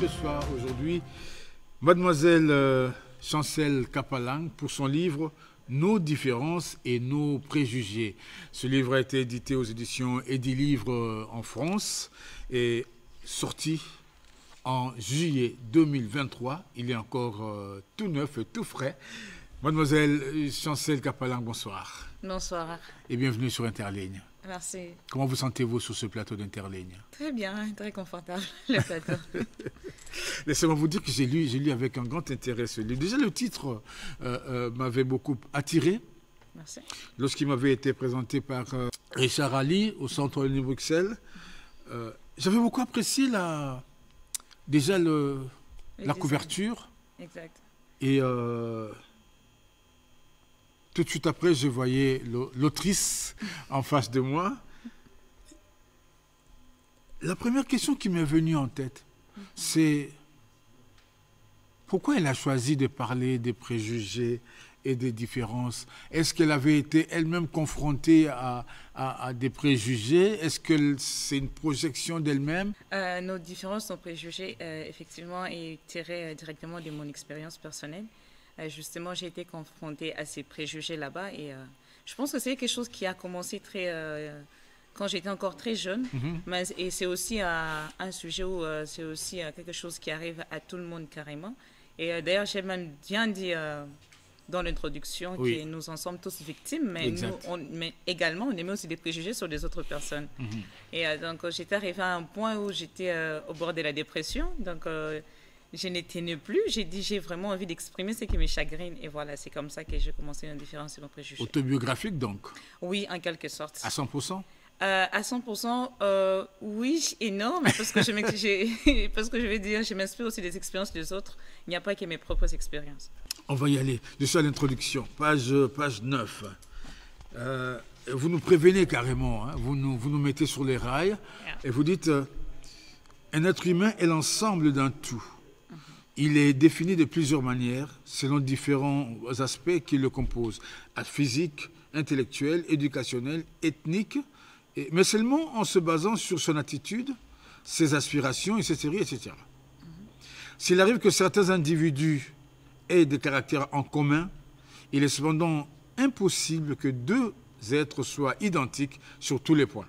reçois aujourd'hui mademoiselle Chancel Kapalang pour son livre Nos différences et nos préjugés. Ce livre a été édité aux éditions Edilivre en France et sorti en juillet 2023. Il est encore tout neuf et tout frais. Mademoiselle Chancel Kapalang, bonsoir. Bonsoir. Et bienvenue sur Interligne. Merci. Comment vous sentez-vous sur ce plateau d'Interligne? Très bien, très confortable, le plateau. Laissez-moi vous dire que j'ai lu avec un grand intérêt ce livre. Déjà, le titre m'avait beaucoup attiré. Merci. Lorsqu'il m'avait été présenté par Richard Ali au Centre de Bruxelles, j'avais beaucoup apprécié la couverture. Exact. Et tout de suite après, je voyais l'autrice en face de moi. La première question qui m'est venue en tête, c'est pourquoi elle a choisi de parler des préjugés et des différences? Est-ce qu'elle avait été elle-même confrontée à des préjugés? Est-ce que c'est une projection d'elle-même? Nos différences, nos préjugés, effectivement, est tiré directement de mon expérience personnelle. Justement, j'ai été confrontée à ces préjugés là-bas et je pense que c'est quelque chose qui a commencé quand j'étais encore très jeune. Et c'est aussi un sujet où c'est aussi quelque chose qui arrive à tout le monde carrément. Et d'ailleurs, j'ai même bien dit dans l'introduction que nous en sommes tous victimes, mais, mais également, on émet aussi des préjugés sur les autres personnes. Et donc, j'étais arrivée à un point où j'étais au bord de la dépression. Donc, je n'étais plus. J'ai dit, j'ai vraiment envie d'exprimer ce qui me chagrine. Et voilà, c'est comme ça que j'ai commencé une différence et nos préjugés. Autobiographique, donc? Oui, en quelque sorte. À 100%? À 100%, oui et non, mais parce que je vais dire, je m'inspire aussi des expériences des autres. Il n'y a pas que mes propres expériences. On va y aller. Je suis à l'introduction, page 9. Vous nous prévenez carrément, hein. Vous nous mettez sur les rails et vous dites un être humain est l'ensemble d'un tout. Il est défini de plusieurs manières, selon différents aspects qui le composent, physique, intellectuel, éducationnel, ethnique, mais seulement en se basant sur son attitude, ses aspirations, etc. S'il arrive que certains individus aient des caractères en commun, il est cependant impossible que deux êtres soient identiques sur tous les points.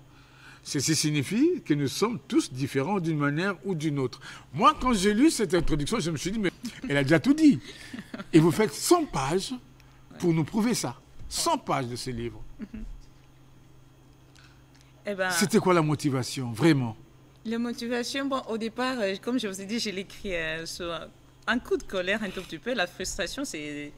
Ceci signifie que nous sommes tous différents d'une manière ou d'une autre. Moi, quand j'ai lu cette introduction, je me suis dit, mais elle a déjà tout dit. Et vous faites 100 pages pour nous prouver ça. 100 pages de ce livre. C'était quoi la motivation, vraiment? La motivation, bon, au départ, comme je vous ai dit, je l'ai écrit sur un coup de colère un tout petit peu. La frustration, c'est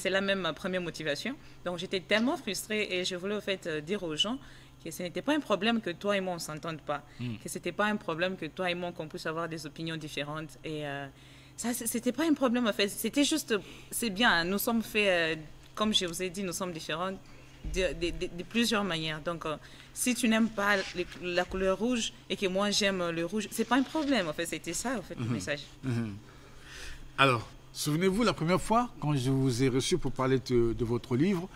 la même première motivation. Donc, j'étais tellement frustrée et je voulais, au fait, dire aux gens que ce n'était pas un problème que toi et moi, on ne s'entende pas. Que ce n'était pas un problème que toi et moi, qu'on puisse avoir des opinions différentes. Et ça, ce n'était pas un problème, en fait. C'était juste, c'est bien, nous sommes faits, comme je vous ai dit, nous sommes différents de plusieurs manières. Donc, si tu n'aimes pas la couleur rouge et que moi, j'aime le rouge, ce n'est pas un problème, en fait. C'était ça, en fait, le message. Alors, souvenez-vous, la première fois, quand je vous ai reçu pour parler de votre livre,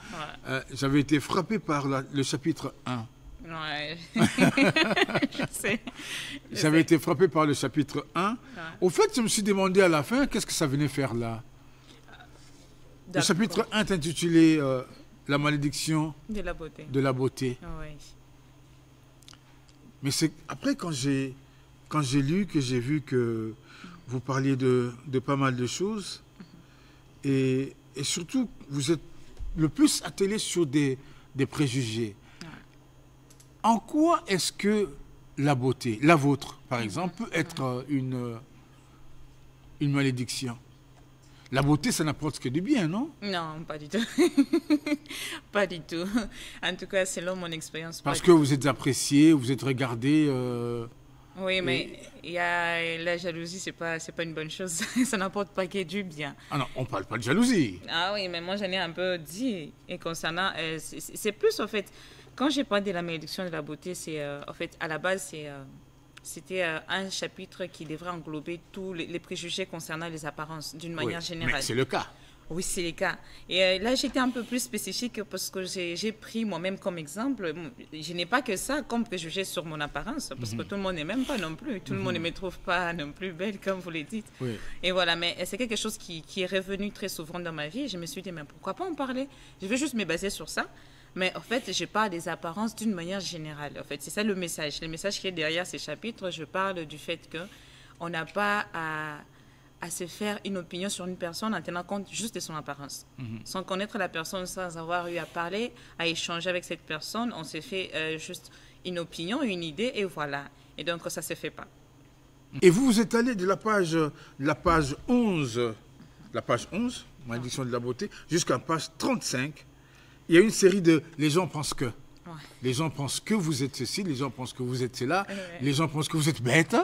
j'avais été frappé par le chapitre 1. Ouais, je sais. J'avais été frappé par le chapitre 1. Ouais. Au fait, je me suis demandé à la fin, qu'est-ce que ça venait faire là? Le chapitre 1 est intitulé La malédiction de la beauté. De la beauté. Oui. Mais c'est après, quand j'ai lu, que j'ai vu que vous parliez de pas mal de choses. Et surtout, vous êtes le plus attelé sur des préjugés. En quoi est-ce que la beauté, la vôtre, par exemple, peut être une malédiction? La beauté, ça n'apporte que du bien, non? Non, pas du tout. Pas du tout. En tout cas, selon mon expérience. Parce que vous êtes apprécié, vous êtes regardé. Oui, mais il y a la jalousie, c'est pas une bonne chose. Ça n'apporte pas que du bien. Ah non, on parle pas de jalousie. Ah oui, mais moi j'en ai un peu dit. Et concernant, c'est plus en fait, quand j'ai parlé de la malédiction de la beauté, c'est en fait à la base c'était un chapitre qui devrait englober tous les préjugés concernant les apparences d'une manière générale. Mais c'est le cas. Oui, c'est le cas. Et là, j'étais un peu plus spécifique parce que j'ai pris moi-même comme exemple. Je n'ai pas que ça comme préjugé sur mon apparence, parce que tout le monde n'est même pas non plus. Tout le monde ne me trouve pas non plus belle, comme vous le dites. Oui. Et voilà, mais c'est quelque chose qui est revenu très souvent dans ma vie. Et je me suis dit, mais pourquoi pas en parler? Je vais juste me baser sur ça. Mais en fait, je parle des apparences d'une manière générale. En fait, c'est ça le message. Le message qui est derrière ces chapitres, je parle du fait qu'on n'a pas à se faire une opinion sur une personne en tenant compte juste de son apparence. Sans connaître la personne, sans avoir eu à parler, à échanger avec cette personne, on s'est fait juste une opinion, une idée, et voilà. Et donc, ça ne se fait pas. Et vous, vous êtes allé de la page 11, Malédiction de la beauté, jusqu'à la page 35. Il y a une série de « Les gens pensent que ». Ouais. Les gens pensent que vous êtes ceci, les gens pensent que vous êtes cela, les gens pensent que vous êtes bête,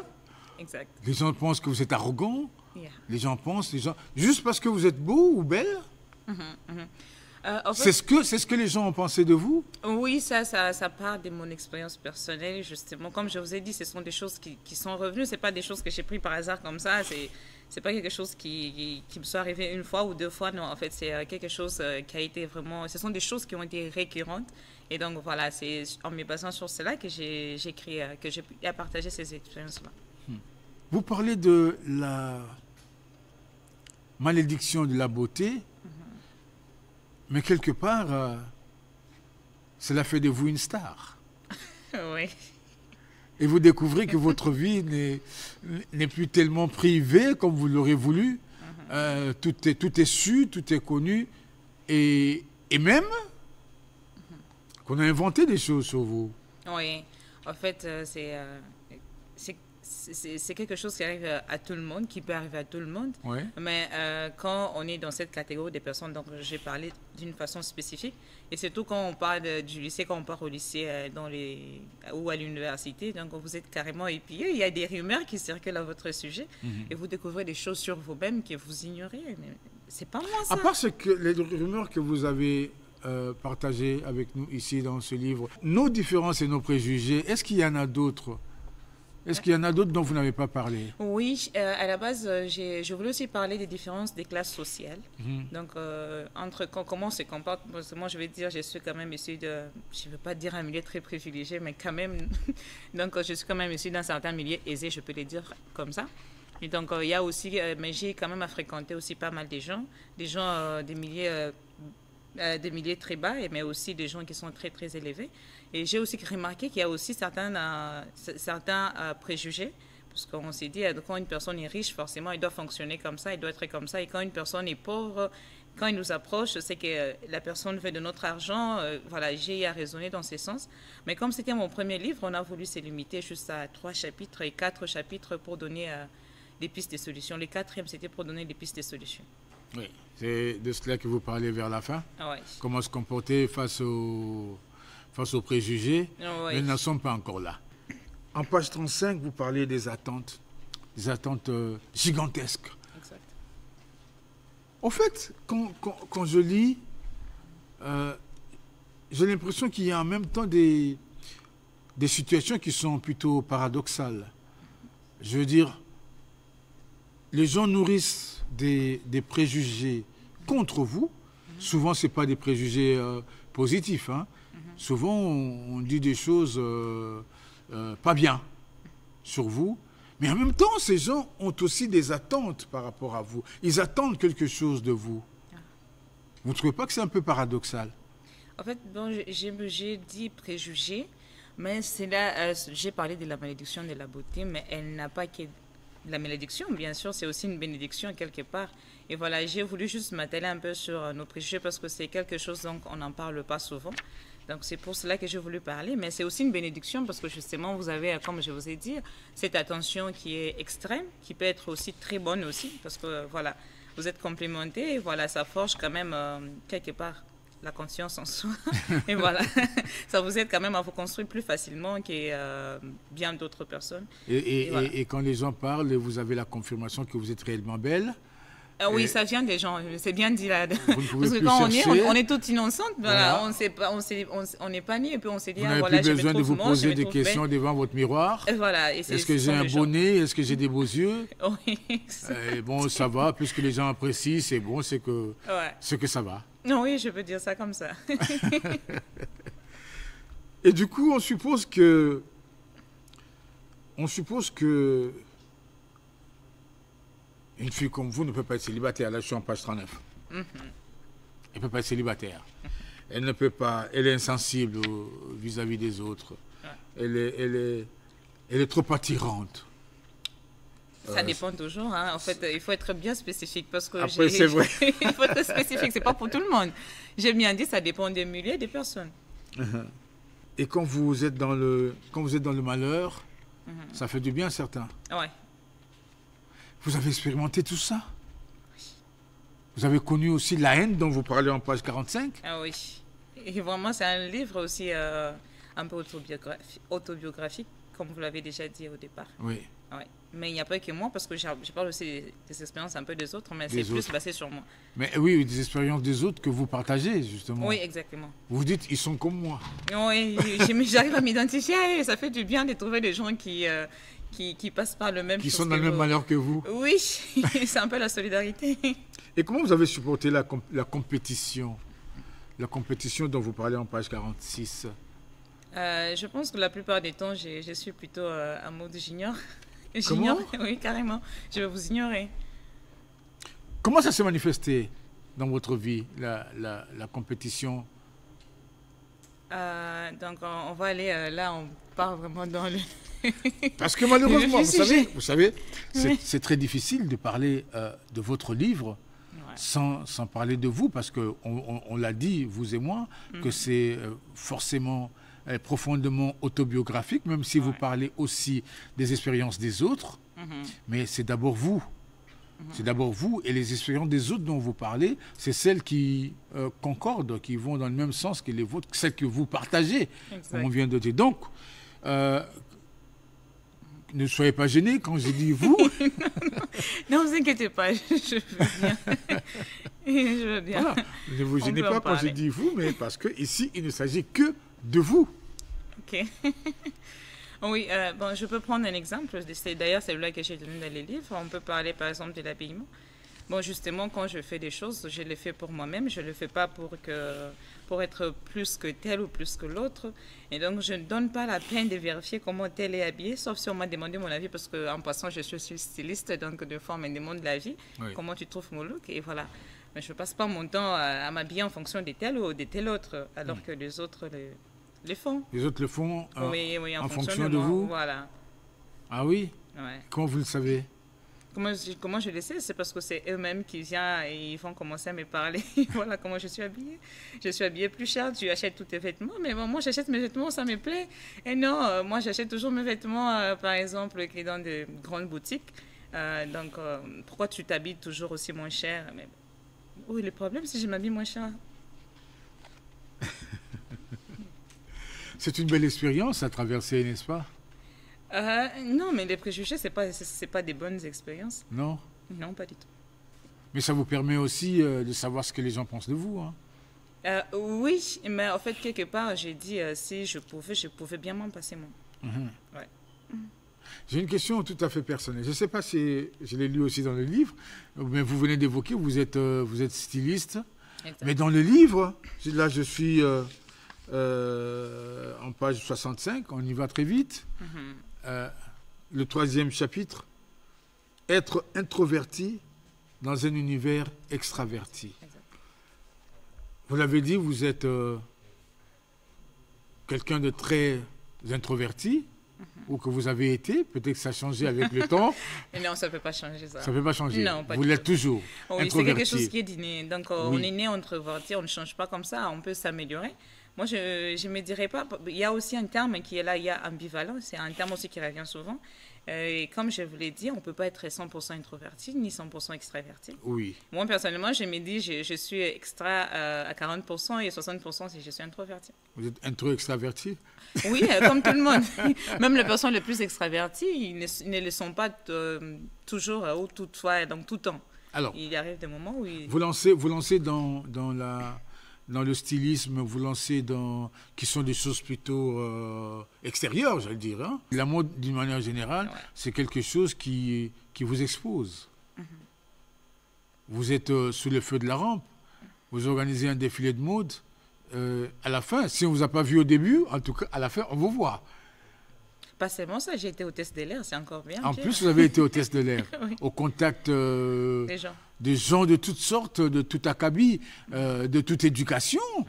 Exact. les gens pensent que vous êtes arrogant, Yeah. les gens pensent, juste parce que vous êtes beau ou belle. En C'est fait, ce que les gens ont pensé de vous. oui, ça part de mon expérience personnelle, justement. Comme je vous ai dit, ce sont des choses qui sont revenues. Ce n'est pas des choses que j'ai prises par hasard comme ça. C'est pas quelque chose qui me soit arrivé une fois ou deux fois. Non, en fait, c'est quelque chose qui a été vraiment... Ce sont des choses qui ont été récurrentes. Et donc, voilà, c'est en me basant sur cela que j'ai écrit, que j'ai pu partager ces expériences-là. Vous parlez de la malédiction de la beauté, mais quelque part, cela fait de vous une star. Oui. Et vous découvrez que votre vie n'est plus tellement privée comme vous l'aurez voulu. Tout est su, tout est connu. Et même qu'on a inventé des choses sur vous. Oui. En fait, c'est quelque chose qui arrive à tout le monde, qui peut arriver à tout le monde. Ouais. Mais quand on est dans cette catégorie des personnes dont j'ai parlé d'une façon spécifique, et surtout quand on parle du lycée, quand on part au lycée ou à l'université, donc vous êtes carrément épié. Il y a des rumeurs qui circulent à votre sujet et vous découvrez des choses sur vous-même que vous ignorez. Mais c'est pas moi, ça. À part les rumeurs que vous avez partagées avec nous ici dans ce livre, nos différences et nos préjugés, est-ce qu'il y en a d'autres? Est-ce qu'il y en a d'autres dont vous n'avez pas parlé? Oui, à la base, je voulais aussi parler des différences des classes sociales. Donc, entre comment on se comporte, moi je vais dire, je suis quand même issu de, je ne veux pas dire un milieu très privilégié, mais quand même, donc je suis quand même issu d'un certain milieu aisé, je peux le dire comme ça. Et donc, il y a aussi, mais j'ai quand même à fréquenter aussi pas mal de gens des milieux très bas, mais aussi des gens qui sont très, très élevés. Et j'ai aussi remarqué qu'il y a aussi certains préjugés, parce qu'on s'est dit, quand une personne est riche, forcément, elle doit fonctionner comme ça, elle doit être comme ça. Et quand une personne est pauvre, quand il nous approche, c'est que la personne veut de notre argent. Voilà, j'ai à raisonner dans ce sens. Mais comme c'était mon premier livre, on a voulu se limiter juste à 3 chapitres et 4 chapitres pour donner des pistes de solutions. Le 4e, c'était pour donner des pistes de solutions. Oui, c'est de cela que vous parlez vers la fin. Oui. Comment se comporter face aux préjugés. Oui. Mais nous n'en sommes pas encore là. En page 35, vous parlez des attentes gigantesques. Exact. En fait, quand je lis, j'ai l'impression qu'il y a en même temps des situations qui sont plutôt paradoxales. Je veux dire, les gens nourrissent des préjugés contre vous. Souvent, ce n'est pas des préjugés positifs. Souvent, on dit des choses pas bien sur vous. Mais en même temps, ces gens ont aussi des attentes par rapport à vous. Ils attendent quelque chose de vous. Vous ne trouvez pas que c'est un peu paradoxal? En fait, bon, j'ai dit préjugés, mais c'est là, j'ai parlé de la malédiction de la beauté, mais elle n'a pas que la malédiction, bien sûr, c'est aussi une bénédiction quelque part. Et voilà, j'ai voulu juste m'atteler un peu sur nos préjugés parce que c'est quelque chose dont on n'en parle pas souvent. Donc c'est pour cela que j'ai voulu parler, mais c'est aussi une bénédiction parce que justement vous avez, comme je vous ai dit, cette attention qui est extrême, qui peut être aussi très bonne aussi, parce que voilà, vous êtes complémentés et voilà, ça forge quand même quelque part la conscience en soi. Et voilà, ça vous aide quand même à vous construire plus facilement que bien d'autres personnes. Et voilà. quand les gens parlent, vous avez la confirmation que vous êtes réellement belle? Ah oui, ça vient des gens, c'est bien dit là. Vous ne pouvez Parce que plus quand chercher. on est toute innocente, voilà, Voilà. on sait pas, on n'est pas né et puis on s'est dit, Vous ah, n'avez voilà, plus je me besoin de trouve vous moche, je poser me des trouve questions devant votre miroir. belle. Et voilà. Et Est-ce que ce j'ai sont un les gens. bonnet? Est-ce que j'ai des beaux yeux? Oui. Et bon, ça va, puisque les gens apprécient, c'est bon, c'est que ça va. Oui, je peux dire ça comme ça. Et du coup, on suppose que une fille comme vous ne peut pas être célibataire. Là, je suis en page 39. Elle ne peut pas être célibataire. Elle ne peut pas. Elle est insensible vis-à-vis des autres. Elle est trop attirante. Ça dépend toujours. Hein. En fait, il faut être bien spécifique parce que Après, c'est vrai. il faut être spécifique. C'est pas pour tout le monde. J'ai bien dit, ça dépend des milieux et des personnes. Et quand vous êtes dans le malheur, ça fait du bien à certains. Ouais. Vous avez expérimenté tout ça? Vous avez connu aussi la haine dont vous parlez en page 45? Ah oui. Et vraiment, c'est un livre aussi un peu autobiographique, comme vous l'avez déjà dit au départ. Oui. Ouais. Mais il n'y a pas que moi, parce que je parle aussi des expériences un peu des autres, mais c'est plus basé sur moi. Mais oui, des expériences des autres que vous partagez, justement. Oui, exactement. Vous dites, ils sont comme moi. Oui, j'arrive à m'identifier et ça fait du bien de trouver des gens qui passent par le même Qui chose sont dans que le même vous. malheur que vous. Oui, c'est un peu la solidarité. Et comment vous avez supporté la compétition? La compétition dont vous parlez en page 46. Je pense que la plupart des temps, je suis plutôt en mode j'ignore. Comment? Oui, carrément. Je vais vous ignorer. Comment ça s'est manifesté dans votre vie, la compétition? Donc, on va aller là, on part vraiment dans le... Parce que malheureusement, Le sujet. vous savez, Oui. c'est très difficile de parler de votre livre sans parler de vous, parce qu'on on l'a dit, vous et moi, que c'est forcément profondément autobiographique, même si vous parlez aussi des expériences des autres, mais c'est d'abord vous. C'est d'abord vous, et les expériences des autres dont vous parlez, c'est celles qui concordent, qui vont dans le même sens que les vôtres, celles que vous partagez, comme on vient de dire. Donc, ne soyez pas gênés quand je dis vous. Non, ne vous inquiétez pas, je veux bien. Je veux bien. Voilà. Ne vous gênez peut pas en quand je parler. dis vous, mais parce que ici, il ne s'agit que de vous. Ok. Oui, bon, je peux prendre un exemple. C'est d'ailleurs celui-là que j'ai donné dans les livres. On peut parler par exemple de l'habillement. Bon, justement, quand je fais des choses, je les fais pour moi-même. Je ne le fais pas pour être plus que tel ou plus que l'autre. Et donc, je ne donne pas la peine de vérifier comment tel est habillé, sauf si on m'a demandé mon avis, parce qu'en passant, je suis styliste, donc des fois, on me demande l'avis. Oui. Comment tu trouves mon look? Et voilà. Mais je ne passe pas mon temps à m'habiller en fonction de tel ou de tel autre, alors que les autres les font. Les autres le font Oui, en fonction de moi, vous. Voilà. Ah oui? Ouais. Comment vous le savez? Comment je le sais? C'est parce que c'est eux-mêmes qui viennent et ils vont commencer à me parler. Voilà comment je suis habillée. Je suis habillée plus cher, tu achètes tous tes vêtements, mais bon, moi j'achète mes vêtements, ça me plaît. Et non, moi j'achète toujours mes vêtements, par exemple, qui sont dans de grandes boutiques. Donc, pourquoi tu t'habilles toujours aussi moins cher? Mais oui, le problème, c'est que je m'habille moins cher. C'est une belle expérience à traverser, n'est-ce pas? Non, mais les préjugés, c'est pas des bonnes expériences. Non? Non, pas du tout. Mais ça vous permet aussi de savoir ce que les gens pensent de vous. Hein? Oui, mais en fait, quelque part, j'ai dit, si je pouvais bien m'en passer, moi. Ouais. J'ai une question tout à fait personnelle. Je ne sais pas si je l'ai lu aussi dans le livre, mais vous venez d'évoquer, vous êtes styliste. Exact. Mais dans le livre, là je suis en page 65, on y va très vite. Le 3e chapitre, être introverti dans un univers extraverti. Exact. Vous l'avez dit, vous êtes quelqu'un de très introverti, ou que vous avez été, peut-être que ça a changé avec le temps. Mais non, ça ne peut pas changer ça. Ça ne peut pas changer. Non, pas vous du l'êtes tout. toujours. Oui, c'est quelque chose qui est inné. Donc, Oui. on est né introverti, on ne change pas comme ça, on peut s'améliorer. Moi, je ne me dirais pas. Il y a aussi un terme qui est là, il y a ambivalent. C'est un terme aussi qui revient souvent. Et comme je vous l'ai dit, on ne peut pas être 100% introverti ni 100% extraverti. Oui. Moi, personnellement, je me dis, je suis extra à 40% et 60% si je suis introverti. Vous êtes intro-extraverti? Oui, comme tout le monde. Même les personnes les plus extraverties, ils ne le sont pas toujours ou toutefois, donc tout le temps. Alors, il arrive des moments où... vous lancez dans le stylisme, vous lancez qui sont des choses plutôt extérieures, j'allais dire. Hein. La mode, d'une manière générale, c'est quelque chose qui vous expose. Vous êtes sous le feu de la rampe, vous organisez un défilé de mode. À la fin, si on ne vous a pas vu au début, en tout cas, à la fin, on vous voit. Pas seulement ça, j'ai été hôtesse de l'air, c'est encore bien. En plus, vous avez été hôtesse de l'air, oui. au contact des gens de toutes sortes, de tout acabit, de toute éducation. Ouais.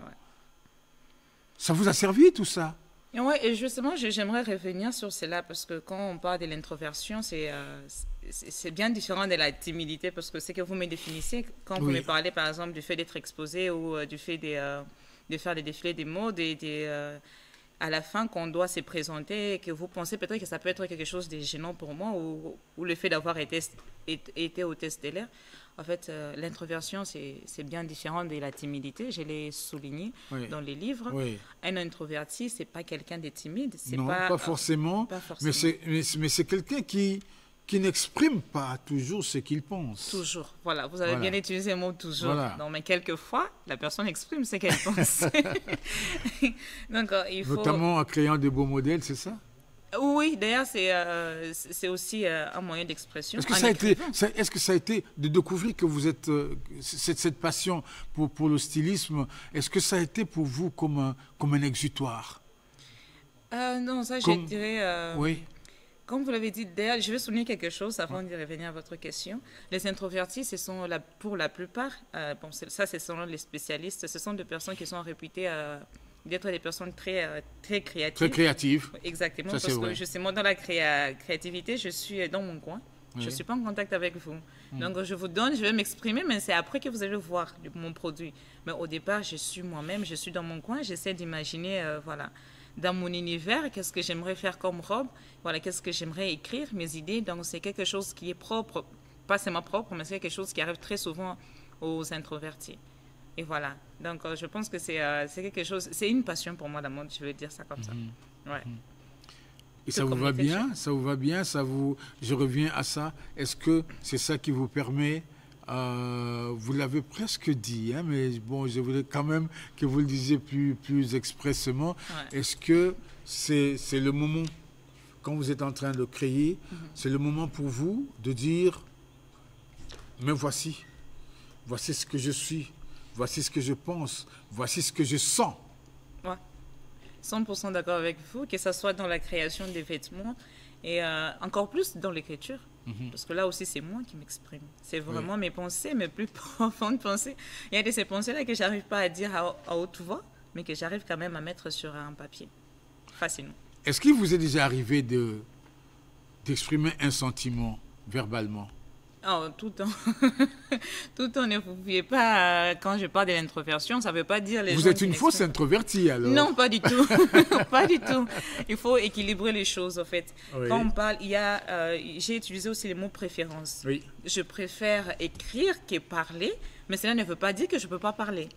Ça vous a servi, tout ça? Oui, et justement, j'aimerais revenir sur cela, parce que quand on parle de l'introversion, c'est bien différent de la timidité, parce que c'est que vous me définissez, quand vous me parlez, par exemple, du fait d'être exposé ou du fait de faire des défilés des modes et à la fin, qu'on doit se présenter, que vous pensez peut-être que ça peut être quelque chose de gênant pour moi, ou le fait d'avoir été hôtesse de l'air. En fait, l'introversion, c'est bien différent de la timidité. Je l'ai souligné dans les livres. Oui. Un introverti, ce n'est pas quelqu'un de timide. Non, pas forcément. Pas forcément. Mais c'est quelqu'un qui n'exprime pas toujours ce qu'il pense. Toujours. Voilà, vous avez bien utilisé le mot « toujours ». Voilà. Non, mais quelquefois, la personne exprime ce qu'elle pense. Donc, il faut... Notamment en créant de beaux modèles, c'est ça? Oui, d'ailleurs, c'est aussi un moyen d'expression. Est-ce que ça a été de découvrir que vous êtes cette passion pour le stylisme, est-ce que ça a été pour vous comme un exutoire? Non, ça, je dirais... oui. Comme vous l'avez dit, d'ailleurs, je vais souligner quelque chose avant de revenir à votre question. Les introvertis, ce sont pour la plupart, ça c'est selon les spécialistes, ce sont des personnes qui sont réputées d'être des personnes très créatives. Très créatives. Exactement, ça, parce que justement dans la créativité, je suis dans mon coin. Oui. Je ne suis pas en contact avec vous. Donc je vous donne, je vais m'exprimer, mais c'est après que vous allez voir mon produit. Mais au départ, je suis moi-même, je suis dans mon coin, j'essaie d'imaginer, voilà, dans mon univers, qu'est-ce que j'aimerais faire comme robe, voilà, qu'est-ce que j'aimerais écrire, mes idées. Donc c'est quelque chose qui est propre, pas seulement propre, mais c'est quelque chose qui arrive très souvent aux introvertis. Et voilà. Donc je pense que c'est quelque chose, c'est une passion pour moi, la mode, je vais dire ça comme ça. Ouais. Et ça vous va bien? Ça vous va bien? Je reviens à ça. Est-ce que c'est ça qui vous permet, vous l'avez presque dit, hein, mais bon, je voulais quand même que vous le disiez plus expressément. Ouais. Est-ce que c'est le moment, quand vous êtes en train de créer, c'est le moment pour vous de dire, mais voici ce que je suis, voici ce que je pense, voici ce que je sens. Ouais. 100% d'accord avec vous, que ce soit dans la création des vêtements et encore plus dans l'écriture. Parce que là aussi, c'est moi qui m'exprime. C'est vraiment mes pensées, mes plus profondes pensées. Il y a de ces pensées-là que je n'arrive pas à dire à haute voix, mais que j'arrive quand même à mettre sur un papier, facilement. Est-ce qu'il vous est déjà arrivé d'exprimer un sentiment verbalement? Oh, tout le temps. Tout le temps, ne vous oubliez pas, quand je parle de l'introversion, ça ne veut pas dire les gens... Vous êtes une fausse introvertie, alors? Non, pas du tout. Pas du tout. Il faut équilibrer les choses, en fait. Oui. Quand on parle, j'ai utilisé aussi les mots préférence. Oui. Je préfère écrire que parler, mais cela ne veut pas dire que je ne peux pas parler.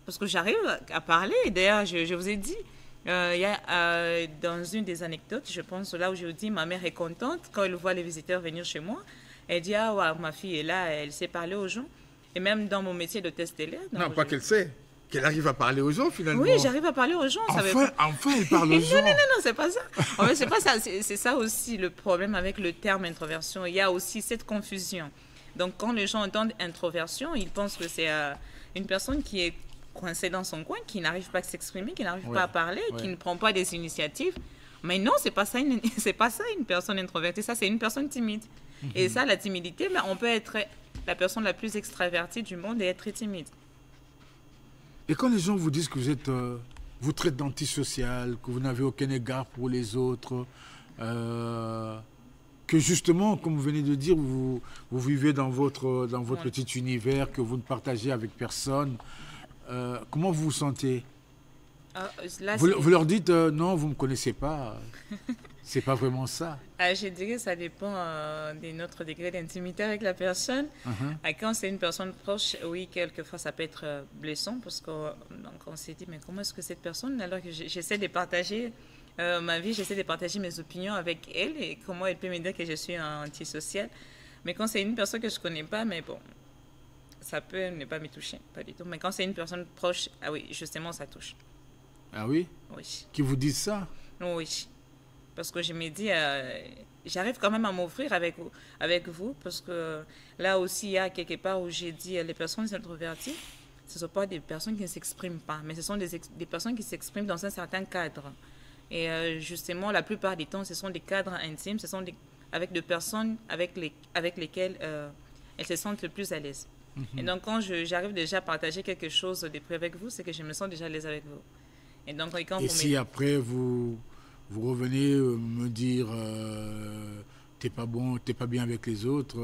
Parce que j'arrive à parler. D'ailleurs, je vous ai dit, il y a dans une des anecdotes, je pense, là où je vous dis, ma mère est contente quand elle voit les visiteurs venir chez moi. Elle dit, ah ouais, ma fille est là, elle sait parler aux gens. Et même dans mon métier d'hôtesse de l'air. Non, pas qu'elle sait, qu'elle arrive à parler aux gens finalement. Oui, j'arrive à parler aux gens. Enfin, elle parle aux gens. Non, c'est pas ça. En fait, c'est pas ça. C'est ça aussi le problème avec le terme introversion. Il y a aussi cette confusion. Donc, quand les gens entendent introversion, ils pensent que c'est une personne qui est coincée dans son coin, qui n'arrive pas à s'exprimer, qui n'arrive pas à parler, qui ne prend pas des initiatives. Mais non, c'est pas ça une personne introvertie. Ça, c'est une personne timide. Et ça, la timidité, on peut être la personne la plus extravertie du monde et être timide. Et quand les gens vous disent que vous traitent d'antisocial, que vous n'avez aucun égard pour les autres, que justement, comme vous venez de dire, vous vivez dans votre petit univers, que vous ne partagez avec personne, comment vous vous sentez? Vous leur dites non, vous ne me connaissez pas. C'est pas vraiment ça. Je dirais que ça dépend de notre degré d'intimité avec la personne. Quand c'est une personne proche, oui, quelquefois ça peut être blessant parce qu'on s'est dit, mais comment est-ce que cette personne, alors que j'essaie de partager ma vie, j'essaie de partager mes opinions avec elle et comment elle peut me dire que je suis antisociale. Mais quand c'est une personne que je ne connais pas, mais bon, ça peut ne pas me toucher, pas du tout. Mais quand c'est une personne proche, ah oui, justement, ça touche. Ah oui? Oui. Qui vous disent ça? Oui. Parce que je me dis, j'arrive quand même à m'ouvrir avec vous, parce que là aussi, il y a quelque part où j'ai dit, les personnes introverties, ce ne sont pas des personnes qui ne s'expriment pas, mais ce sont des personnes qui s'expriment dans un certain cadre. Et justement, la plupart du temps, ce sont des cadres intimes, ce sont avec des personnes avec lesquelles elles se sentent le plus à l'aise. Et donc, quand j'arrive déjà à partager quelque chose de près avec vous, c'est que je me sens déjà à l'aise avec vous. Et donc, quand Et si après, vous revenez me dire t'es pas bon, t'es pas bien avec les autres,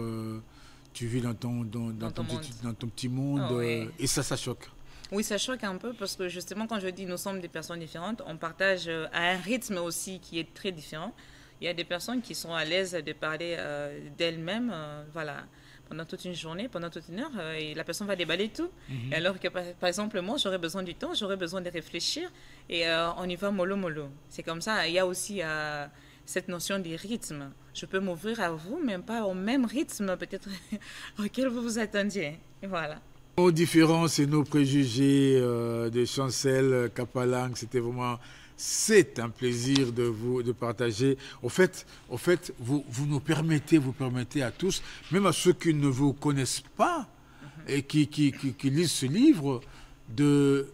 tu vis dans ton petit monde, Oh, oui. et ça choque. Oui, ça choque un peu parce que justement, quand je dis nous sommes des personnes différentes, on partage à un rythme aussi qui est très différent. Il y a des personnes qui sont à l'aise de parler d'elles-mêmes, voilà, pendant toute une journée, pendant toute une heure, et la personne va déballer tout. Et alors que, par exemple, moi, j'aurais besoin du temps, j'aurais besoin de réfléchir, et on y va mollo mollo. C'est comme ça. Il y a aussi cette notion de rythme. Je peux m'ouvrir à vous, mais pas au même rythme peut-être auquel vous vous attendiez. Et voilà. Nos différences et nos préjugés de Chancel Kapalang, c'est un plaisir de partager. Au fait, vous nous permettez à tous, même à ceux qui ne vous connaissent pas et qui lisent ce livre, de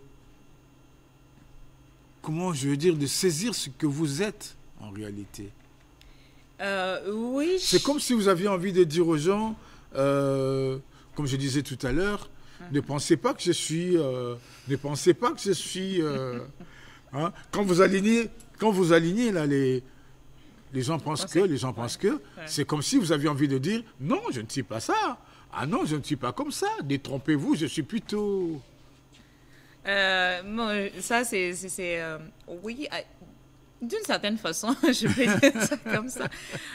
saisir ce que vous êtes en réalité. Oui. C'est comme si vous aviez envie de dire aux gens, comme je disais tout à l'heure, ne pensez pas que je suis... hein, quand vous alignez là, les gens pensent que, c'est comme si vous aviez envie de dire, non, je ne suis pas ça. Ah non, je ne suis pas comme ça. Détrompez-vous, je suis plutôt... Bon, ça, oui, d'une certaine façon, je peux dire ça comme ça.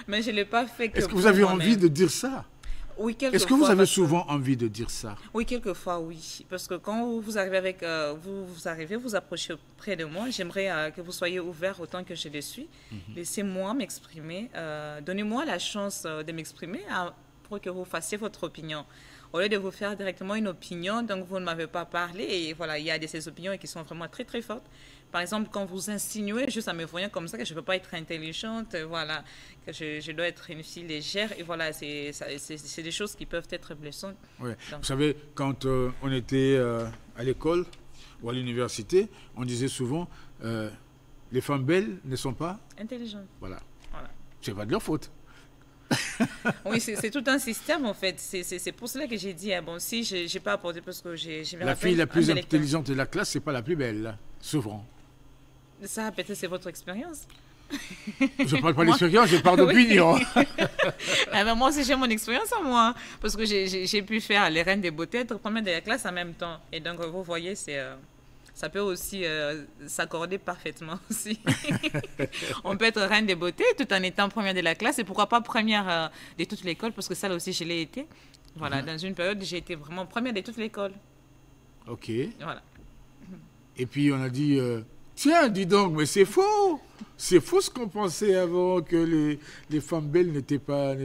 Mais je ne l'ai pas fait que Est-ce que vous avez envie de dire ça? Oui, quelquefois. Est-ce que vous avez souvent envie de dire ça? Oui, quelquefois, oui. Parce que quand vous arrivez vous approchez près de moi, j'aimerais que vous soyez ouvert autant que je le suis. Laissez-moi m'exprimer. Donnez-moi la chance de m'exprimer pour que vous fassiez votre opinion. Au lieu de vous faire directement une opinion, donc vous ne m'avez pas parlé. Et voilà, il y a de ces opinions qui sont vraiment très, très fortes. Par exemple, quand vous insinuez, juste en me voyant comme ça, que je ne peux pas être intelligente, voilà, que je dois être une fille légère, et voilà, c'est des choses qui peuvent être blessantes. Ouais. Vous savez, quand on était à l'école ou à l'université, on disait souvent, les femmes belles ne sont pas intelligentes. Voilà. C'est pas de leur faute. Oui, c'est tout un système en fait. C'est pour cela que j'ai dit, bon, si je n'ai pas apporté parce que la fille la plus intelligente de la classe, c'est pas la plus belle, souvent. Ça, peut-être, c'est votre expérience. Je ne parle pas d'expérience, je parle d'opinion. Ben, moi aussi, j'ai mon expérience en moi. Parce que j'ai pu faire les reines des beautés, être première de la classe en même temps. Et donc, vous voyez, ça peut aussi s'accorder parfaitement aussi. On peut être reine des beautés tout en étant première de la classe. Et pourquoi pas première de toute l'école, parce que ça, là aussi, je l'ai été. Voilà, dans une période, j'ai été vraiment première de toute l'école. OK. Voilà. Et puis, on a dit... tiens, dis donc, mais c'est faux. C'est faux ce qu'on pensait avant, que les femmes belles n'étaient pas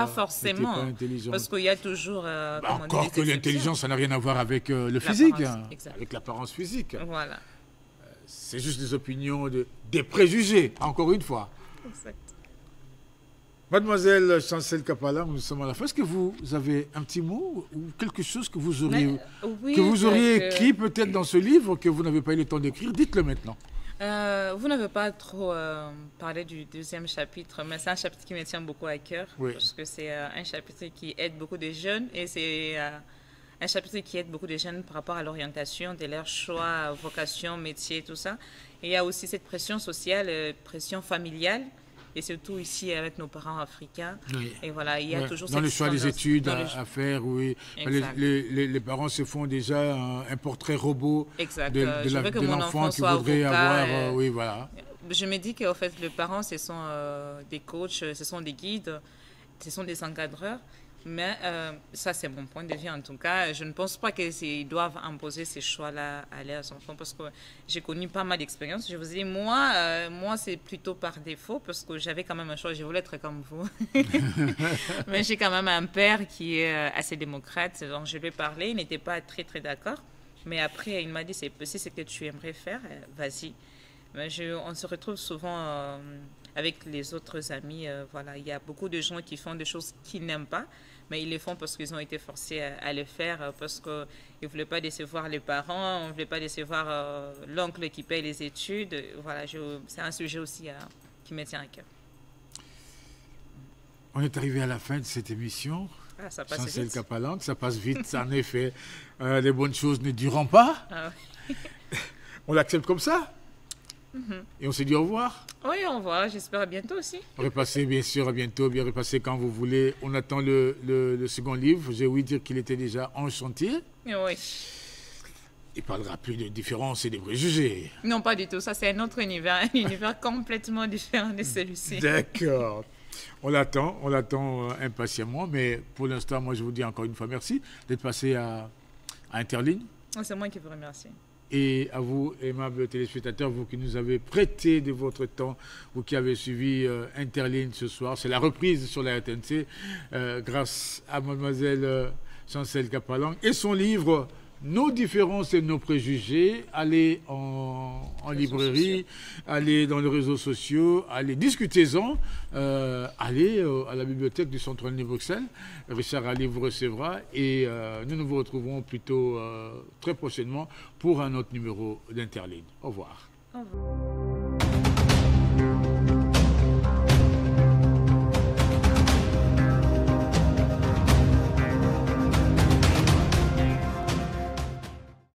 forcément, pas intelligentes. Parce qu'il y a toujours... encore que l'intelligence, ça n'a rien à voir avec le physique, avec l'apparence physique. Voilà. C'est juste des opinions, des préjugés, encore une fois. Exact. Mademoiselle Chancel Kapalang, nous sommes à la fin. Est-ce que vous avez un petit mot ou quelque chose que vous auriez écrit peut-être dans ce livre que vous n'avez pas eu le temps d'écrire? Dites-le maintenant. Vous n'avez pas trop parlé du deuxième chapitre, mais c'est un chapitre qui me tient beaucoup à cœur, parce que c'est un chapitre qui aide beaucoup de jeunes, et c'est un chapitre qui aide beaucoup de jeunes par rapport à l'orientation de leur choix, vocation, métier, tout ça. Et il y a aussi cette pression sociale, pression familiale, et surtout ici avec nos parents africains. Oui. Et voilà, il y a toujours dans le choix des études à faire, oui. Les parents se font déjà un portrait robot de l'enfant qu'ils voudraient avoir. Oui, voilà. Je me dis qu'en fait, les parents, ce sont des coachs, ce sont des guides, ce sont des encadreurs. Mais ça, c'est mon point de vue en tout cas. Je ne pense pas qu'ils doivent imposer ces choix-là à leurs enfants parce que j'ai connu pas mal d'expériences. Je vous dis, moi c'est plutôt par défaut parce que j'avais quand même un choix. Je voulais être comme vous. Mais j'ai quand même un père qui est assez démocrate. Donc, je lui ai parlé. Il n'était pas très, très d'accord. Mais après, il m'a dit, c'est possible, ce que tu aimerais faire, vas-y. Mais on se retrouve souvent avec les autres amis. Voilà, il y a beaucoup de gens qui font des choses qu'ils n'aiment pas, mais ils le font parce qu'ils ont été forcés à le faire, parce qu'ils ne voulaient pas décevoir les parents, on ne voulait pas décevoir l'oncle qui paye les études. Voilà, c'est un sujet aussi qui me tient à cœur. On est arrivé à la fin de cette émission. Ah, ça passe Chancel vite. Capalangue, ça passe vite, en effet. Les bonnes choses ne durent pas. Ah, oui. On l'accepte comme ça. Et on se dit au revoir. Oui, au revoir. J'espère à bientôt aussi. Repassez bien sûr à bientôt, bien repassez quand vous voulez. On attend le second livre. J'ai ouï dire qu'il était déjà en chantier. Oui. Il parlera plus de différences et de préjugés. Non, pas du tout. Ça, c'est un autre univers, un univers complètement différent de celui-ci. D'accord. On l'attend impatiemment. Mais pour l'instant, moi, je vous dis encore une fois merci d'être passé à Interligne. C'est moi qui vous remercie. Et à vous, aimables téléspectateurs, vous qui nous avez prêté de votre temps, vous qui avez suivi Interligne ce soir. C'est la reprise sur la RTNC grâce à mademoiselle Chancel Capalangue et son livre Nos différences et nos préjugés. Allez en librairie, allez dans les réseaux sociaux, allez discutez-en, allez à la bibliothèque du Centre de Bruxelles. Richard Ali vous recevra et nous vous retrouverons plutôt très prochainement pour un autre numéro d'Interligne. Au revoir. Au revoir.